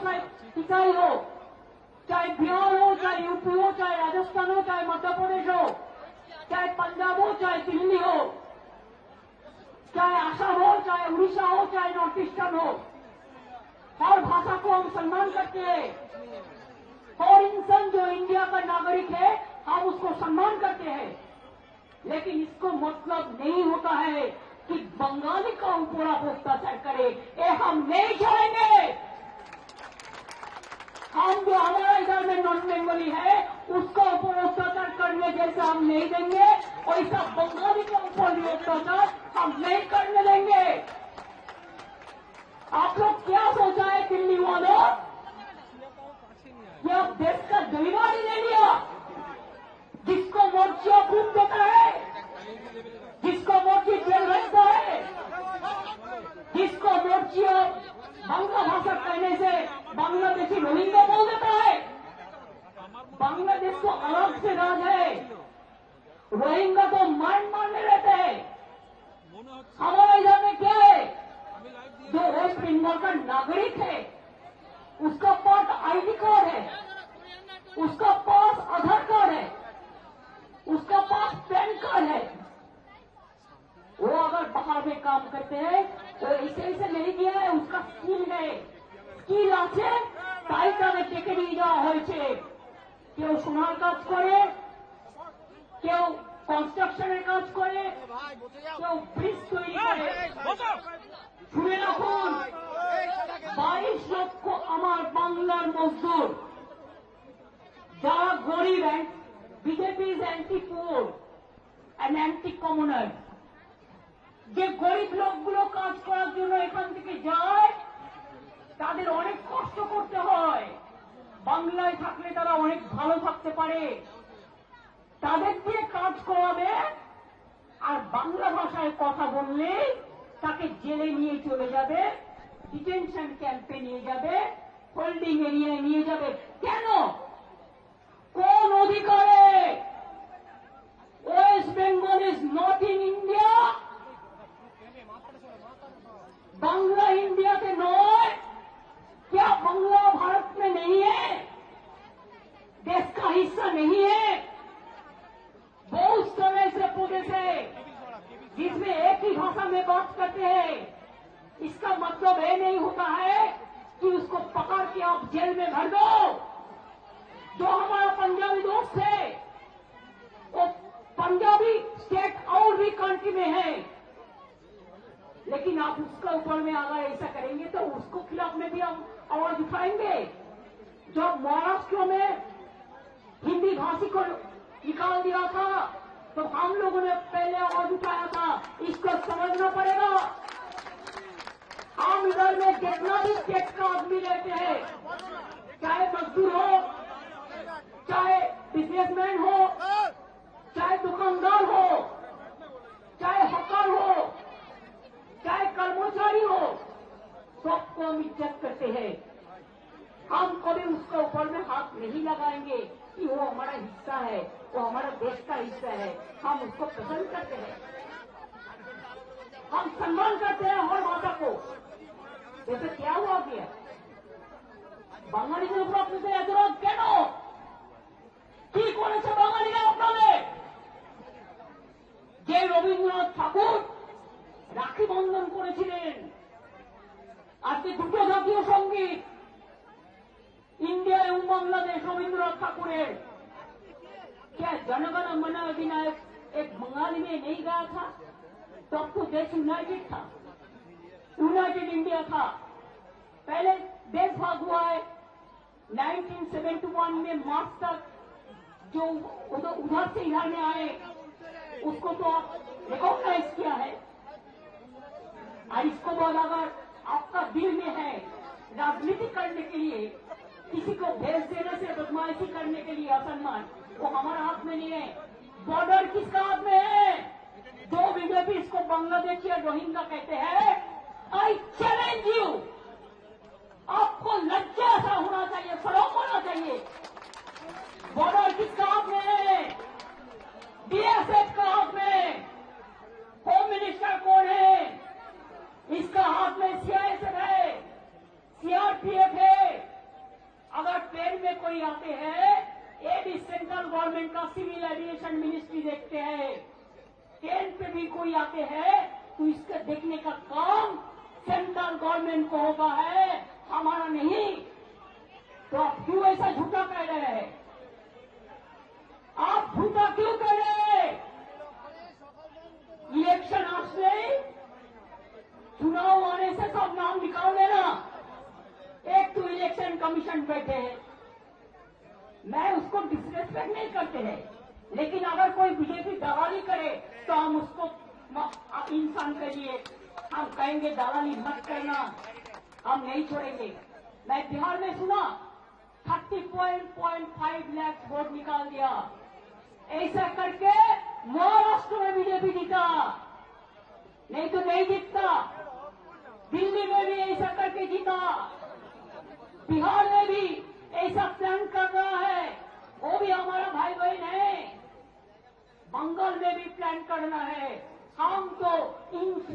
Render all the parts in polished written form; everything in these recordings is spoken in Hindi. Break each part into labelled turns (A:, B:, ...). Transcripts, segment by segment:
A: चाहे सिंचाई हो, चाहे बिहार हो, चाहे यूपी हो, चाहे राजस्थान हो, चाहे मध्य प्रदेश हो, चाहे पंजाब हो, चाहे दिल्ली हो, चाहे असम हो, चाहे उड़ीसा हो, चाहे नॉर्थ ईस्टर्न हो, हर भाषा को हम सम्मान करते हैं। और इंसान जो इंडिया का नागरिक है हम उसको सम्मान करते हैं, लेकिन इसको मतलब नहीं होता है कि बंगाली का ऊपर आप अत्याचार करे, ये हम नहीं छोड़ेंगे। हम जो हमारा इधर में नॉन बंगाली है उसका ऊपर अत्याचार करने जैसा हम नहीं देंगे, और ऐसा बंगाली के ऊपर भी अत्याचार हम नहीं करने देंगे। आप लोग क्या सोचा है दिल्ली वालों, कि आप देश का गरीबानी ले लिया, जिसको मोर्चा खूब देता है, जिसको मोर्ची जेल रखता है, जिसको मोर्ची बांग्ला भाषा कहने से बांग्लादेशी रोहिंग्या बोल देता है। बांग्लादेश को अलग से राज है, रोहिंग्या तो म्यांमार में रहते हैं। हमारे इधर में क्या है, जो वेस्ट बंगाल का नागरिक है उसका पास आईडी कार्ड है, उसका पास आधार कार्ड है, उसका पास पैन कार्ड है, वो अगर बाहर में काम करते हैं तो ऐसे नहीं किया है, उसका स्किल है, स्किल আছে তাই তাদের ডেকে নিয়ে যাওয়া হয়েছে। কেউ সোনার কাজ করে, কেউ কনস্ট্রাকশনের কাজ করে, কেউ ব্রিজ তৈরি করে। শুনে রাখুন, 22 লক্ষ আমার বাংলার মজদুর যারা গরিব, BJP is anti poor and anti কমনার, যে গরিব লোকগুলো কাজ করার জন্য এখান থেকে যায় তাদের অনেক কষ্ট করতে হয়। বাংলায় থাকলে তারা অনেক ভালো থাকতে পারে, তাদের দিয়ে কাজ করাবে, আর বাংলা ভাষায় কথা বললে তাকে জেলে নিয়ে চলে যাবে, ডিটেনশন ক্যাম্পে নিয়ে যাবে, হোল্ডিং এরিয়ায় নিয়ে যাবে। কেন? কোন অধিকারে? West Bengal is not in India, Bangla India के नॉय, क्या बांग्ला भारत में नहीं है, देश का हिस्सा नहीं है? बहुत समय से प्रदेश है जिसमें एक ही भाषा में बात करते हैं, इसका मतलब ये नहीं होता है कि उसको पकड़ के आप जेल में भर दो। जो हमारा पंजाबी दोस्त है वो पंजाबी स्टेट और भी कंट्री में है, लेकिन आप उसका ऊपर में अगर ऐसा करेंगे तो उसको खिलाफ में भी हम आवाज उठाएंगे। जब महाराष्ट्र में हिंदी भाषी को निकाल दिया था तो हम लोगों ने पहले आवाज उठाया था, इसको समझना पड़ेगा। हम इधर में जितना भी स्टेट का आदमी रहते हैं, चाहे मजदूर हो, चाहे बिजनेसमैन हो, चाहे दुकानदार हो, चाहे हकार हो, चाहे कर्मचारी हो, सबको हम इज्जत करते हैं। हम कभी उसके ऊपर में हाथ नहीं लगाएंगे कि वो हमारा हिस्सा है, वो हमारा देश का हिस्सा है, हम उसको पसंद करते हैं, हम सम्मान करते हैं हर भाषा को। जैसे क्या हुआ गया বাঙালিদের উপর আপনাদের এত রাগ কেন? কি করেছে বাঙালিরা আপনাদের? যে রবীন্দ্রনাথ ঠাকুর রাখি বন্ধন করেছিলেন, আজকে দুটো জাতীয় সঙ্গীত इंडिया एवं बांग्लादेश रविन्द्रनाथ ठाकुर, क्या जनगण मन अधिनायक एक बंगाली में नहीं गाया था? तब तो देश यूनाइटेड था, यूनाइटेड इंडिया था। पहले देश भाग हुआ है 1971 में मार्च तक, जो उधर से इधर में आए उसको तो आप रिकॉग्नाइज किया है। और इसको बाद अगर आपका दिल में है राजनीति करने के लिए, किसी को भेज देने से बदमाशी करने के लिए असम्मान, वो हमारा हाथ में नहीं है। बॉर्डर किसका हाथ में है? जो बीजेपी इसको बांग्लादेश या रोहिंग्या कहते हैं, आई चैलेंज यू, आपको लज्जा ऐसा होना चाहिए, शर्म होना चाहिए। बॉर्डर किसका हाथ में है? बीएसएफ का हाथ में। होम मिनिस्टर कौन है? इसका हाथ में सीआईएसएफ है, सीआरपीएफ है, कोई आते हैं तो इसके देखने का काम सेंट्रल गवर्नमेंट को होगा है, हमारा नहीं। तो आप क्यों ऐसा झूठा कह रहे हैं? आप झूठा क्यों कह रहे हैं? इलेक्शन आपसे चुनाव आने से सब नाम निकाल देना। एक तो इलेक्शन कमीशन बैठे हैं, मैं उसको डिसरेस्पेक्ट नहीं करते हैं, लेकिन अगर कोई बीजेपी दलाली करे तो हम उसको इंसान के लिए हम कहेंगे दलाली मत करना, हम नहीं छोड़ेंगे। मैं बिहार में सुना 30.5 लाख वोट निकाल दिया, ऐसा करके महाराष्ट्र में बीजेपी जीता, नहीं तो नहीं जीतता। दिल्ली में भी ऐसा करके जीता, बिहार में भी ऐसा प्लान कर रहा है, वो भी हमारा भाई बहन है। बंगाल में भी प्लान करना है। हम तो इंच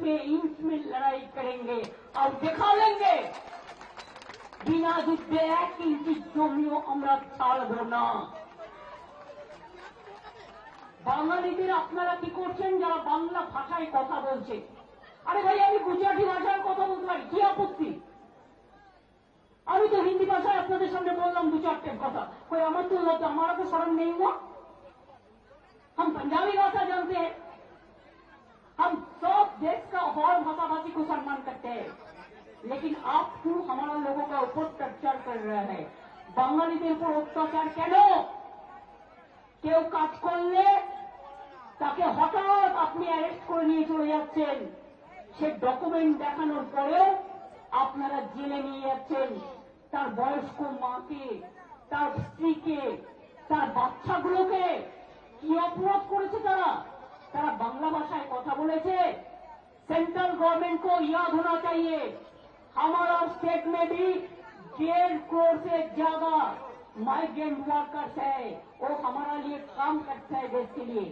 A: में लड़ाई करेंगे और दिखा लेंगे बिना যুদ্ধে 1 ইঞ্চি জমিও আমরা ছাড়ব না। বাঙালিদের আপনারা কি করছেন যারা বাংলা ভাষায় কথা বলছে? আরে ভাই আমি গুজরাটি ভাষায় কথা বলতে পারি, কি আপত্তি? আমি তো হিন্দি ভাষায় আপনাদের সামনে বললাম 2-4 কথা, कोई আমার তো हमारा तो शर्म नहीं हुआ? हम पंजाबी भाषा जानते हैं, हम सब देश का और भाषा भाषी को सम्मान करते हैं, लेकिन आप क्यों हमारा लोगों का ऊपर अत्याचार कर रहे हैं? বাঙালিদের উপর অত্যাচার কেন? কেউ কাজ করলে তাকে হঠাৎ আপনি অ্যারেস্ট করে নিয়ে চলে যাচ্ছেন, সে ডকুমেন্ট দেখানোর পরেও আপনারা জেলে নিয়ে যাচ্ছেন। তার বয়স্ক মাকে, তার স্ত্রীকে, তার বাচ্চাগুলোকে কি অপরাধ করেছে তারা? তারা বাংলা ভাষায় কথা বলেছে। सेंट्रल गवर्नमेंट को याद होना चाहिए, हमारा स्टेट में भी 1.5 करोड़ से ज्यादा माइग्रेंट वर्कर्स है, वो हमारा लिए काम करता है देश के लिए।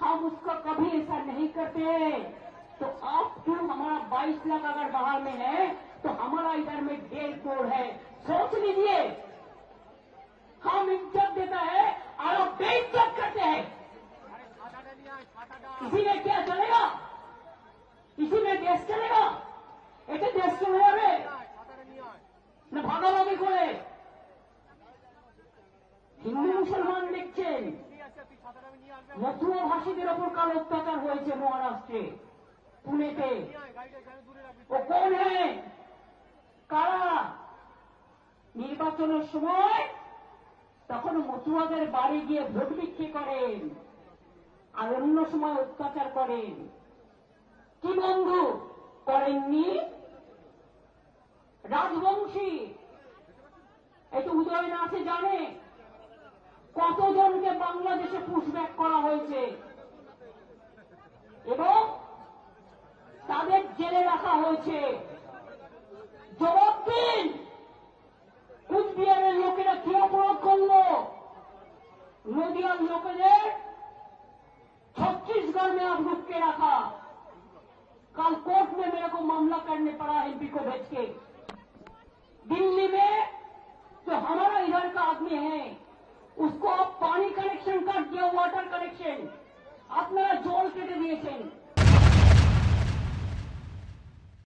A: हम उसका कभी ऐसा नहीं करते। तो आप क्यों हमारा 22 लाख अगर बाहर में है तो हमारा इधर में 1.5 करोड़ है, सोच लीजिए। हम इज्जत देता है और आप बेइज्जत करते हैं। इसी में क्या चलेगा? इसी में देश चलेगा? एटे देश चले जाबे ना भागाभागी करे? হিন্দু মুসলমান দেখছেন মথুরা ভাষীদের ওপর কাল অত্যাচার হয়েছে মহারাষ্ট্রে, পুনেতে। ও কোন হ্যাঁ? কারা? নির্বাচনের সময় তখন মথুরাদের বাড়ি গিয়ে ভোট বিক্রি করেন আর অন্য সময় অত্যাচার করেন। কি বন্ধু করেননি? রাজবংশী একটু উদয় না আছে জানে কতজনকে বাংলাদেশে পুশব্যাক করা হয়েছে এবং তাদের জেলে রাখা হয়েছে। জবাব দিন, কুচবিহারের লোকেরা কি অপরাধ করলো? নদিয়ার লোকেদের छत्तीसगढ़ में अब रुक के रखा। कल कोर्ट में मेरे को मामला करने पड़ा एमपी को भेज के। दिल्ली में जो हमारा इधर का आदमी है उसको आप पानी कनेक्शन काट दिया, वाटर कनेक्शन আপনারা জল কেটে দিয়েছেন।